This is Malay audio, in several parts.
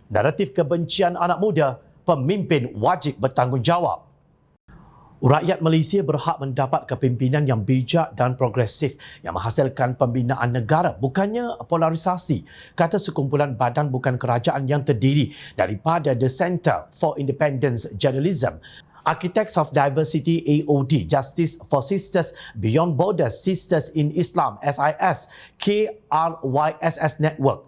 Naratif kebencian anak muda, pemimpin wajib bertanggungjawab. Rakyat Malaysia berhak mendapat kepimpinan yang bijak dan progresif yang menghasilkan pembinaan negara, bukannya polarisasi, kata sekumpulan badan bukan kerajaan yang terdiri daripada The Centre for Independent Journalism, Architects of Diversity AOD, Justice for Sisters Beyond Borders, Sisters in Islam SIS, KRYSS Network,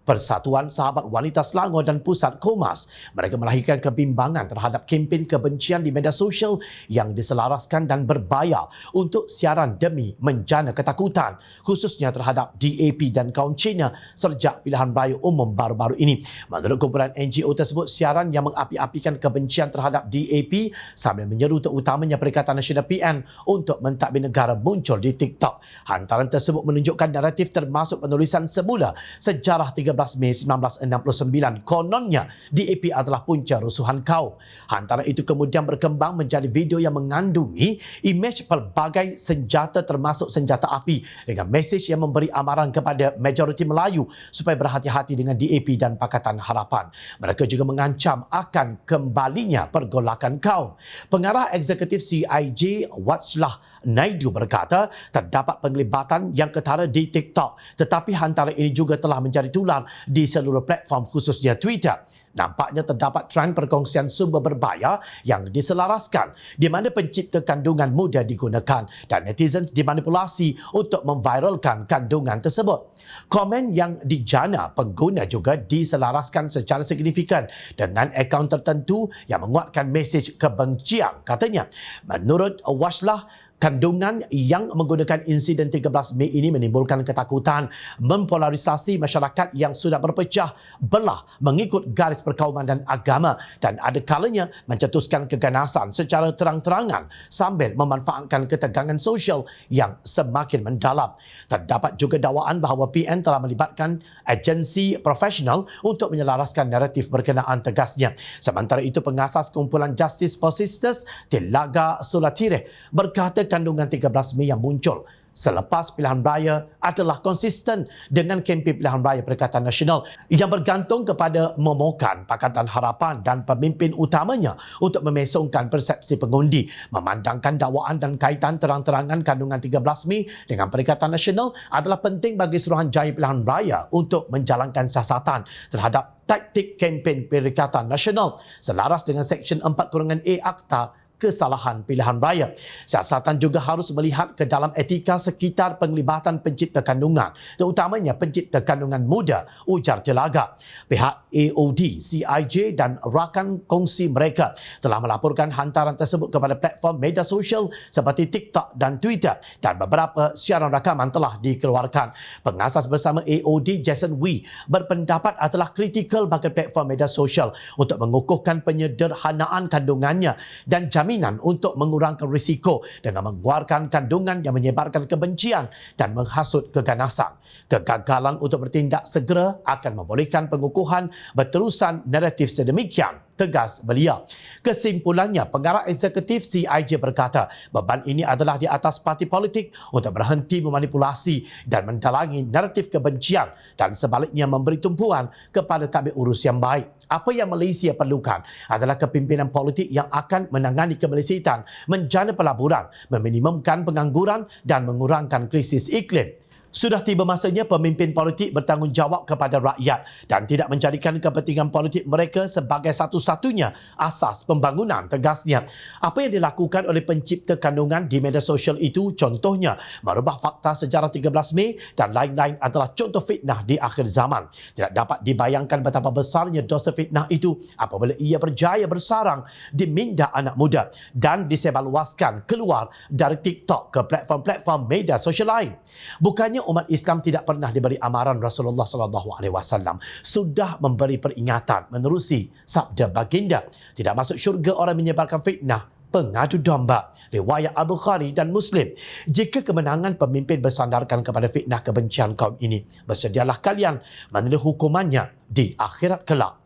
Persatuan Sahabat Wanita Selangor dan Pusat Komas. Mereka melahirkan kebimbangan terhadap kempen kebencian di media sosial yang diselaraskan dan berbayar untuk siaran demi menjana ketakutan, khususnya terhadap DAP dan kaum Cina sejak pilihan raya umum baru-baru ini. Menurut kumpulan NGO tersebut, siaran yang mengapi-apikan kebencian terhadap DAP sambil menyeru terutamanya Perikatan Nasional PN untuk mentadbir negara muncul di TikTok. Hantaran tersebut menunjukkan naratif termasuk penulisan semula sejarah 13 Mei 1969. Kononnya, DAP adalah punca rusuhan kaum. Hantaran itu kemudian berkembang menjadi video yang mengandungi imej pelbagai senjata termasuk senjata api dengan mesej yang memberi amaran kepada majoriti Melayu supaya berhati-hati dengan DAP dan Pakatan Harapan. Mereka juga mengancam akan kembalinya pergolakan kaum. Pengarah eksekutif CIJ Watslah Naidu berkata terdapat penglibatan yang ketara di TikTok, tetapi hantaran ini juga telah menjadi tular di seluruh platform khususnya Twitter. Nampaknya terdapat trend perkongsian sumber berbayar yang diselaraskan di mana pencipta kandungan mudah digunakan dan netizen dimanipulasi untuk memviralkan kandungan tersebut. Komen yang dijana pengguna juga diselaraskan secara signifikan dengan akaun tertentu yang menguatkan mesej kebencian. Katanya, menurut Waslah, kandungan yang menggunakan insiden 13 Mei ini menimbulkan ketakutan, mempolarisasi masyarakat yang sudah berpecah belah mengikut garis perkauman dan agama, dan ada kalanya mencetuskan keganasan secara terang-terangan sambil memanfaatkan ketegangan sosial yang semakin mendalam. Terdapat juga dakwaan bahawa PN telah melibatkan agensi profesional untuk menyelaraskan naratif berkenaan, tegasnya. Sementara itu, pengasas kumpulan Justice for Sisters, Tilaga Solatireh, berkata kandungan 13 Mei yang muncul selepas pilihan raya adalah konsisten dengan kempen pilihan raya Perikatan Nasional yang bergantung kepada memokan Pakatan Harapan dan pemimpin utamanya untuk memesongkan persepsi pengundi. Memandangkan dakwaan dan kaitan terang-terangan kandungan 13 Mei dengan Perikatan Nasional adalah penting bagi Suruhanjaya Pilihan Raya untuk menjalankan siasatan terhadap taktik kempen Perikatan Nasional selaras dengan Seksyen 4(a) Akta Kesalahan Pilihan Raya. Siasatan juga harus melihat ke dalam etika sekitar penglibatan pencipta kandungan, terutamanya pencipta kandungan muda, ujar Telaga. Pihak AOD, CIJ dan rakan kongsi mereka telah melaporkan hantaran tersebut kepada platform media sosial seperti TikTok dan Twitter, dan beberapa siaran rakaman telah dikeluarkan. Pengasas bersama AOD, Jason Wee, berpendapat adalah kritikal bagi platform media sosial untuk mengukuhkan penyederhanaan kandungannya dan jaminan untuk mengurangkan risiko dengan mengeluarkan kandungan yang menyebarkan kebencian dan menghasut keganasan. Kegagalan untuk bertindak segera akan membolehkan pengukuhan berterusan naratif sedemikian, tegas beliau. Kesimpulannya, pengarah eksekutif CIJ berkata beban ini adalah di atas parti politik untuk berhenti memanipulasi dan mendalangi naratif kebencian dan sebaliknya memberi tumpuan kepada tadbir urus yang baik. Apa yang Malaysia perlukan adalah kepimpinan politik yang akan menangani kemelisitan, menjana pelaburan, meminimumkan pengangguran dan mengurangkan krisis iklim. Sudah tiba masanya pemimpin politik bertanggungjawab kepada rakyat dan tidak menjadikan kepentingan politik mereka sebagai satu-satunya asas pembangunan, tegasnya. Apa yang dilakukan oleh pencipta kandungan di media sosial itu, contohnya merubah fakta sejarah 13 Mei dan lain-lain, adalah contoh fitnah di akhir zaman. Tidak dapat dibayangkan betapa besarnya dosa fitnah itu apabila ia berjaya bersarang di minda anak muda dan disebarluaskan keluar dari TikTok ke platform-platform media sosial lain. Bukannya umat Islam tidak pernah diberi amaran Rasulullah SAW sudah memberi peringatan menerusi sabda baginda, tidak masuk syurga orang menyebarkan fitnah, pengadu domba. Riwayat Al-Bukhari dan Muslim. Jika kemenangan pemimpin bersandarkan kepada fitnah kebencian kaum ini, bersedialah kalian menerima hukumannya di akhirat kelak.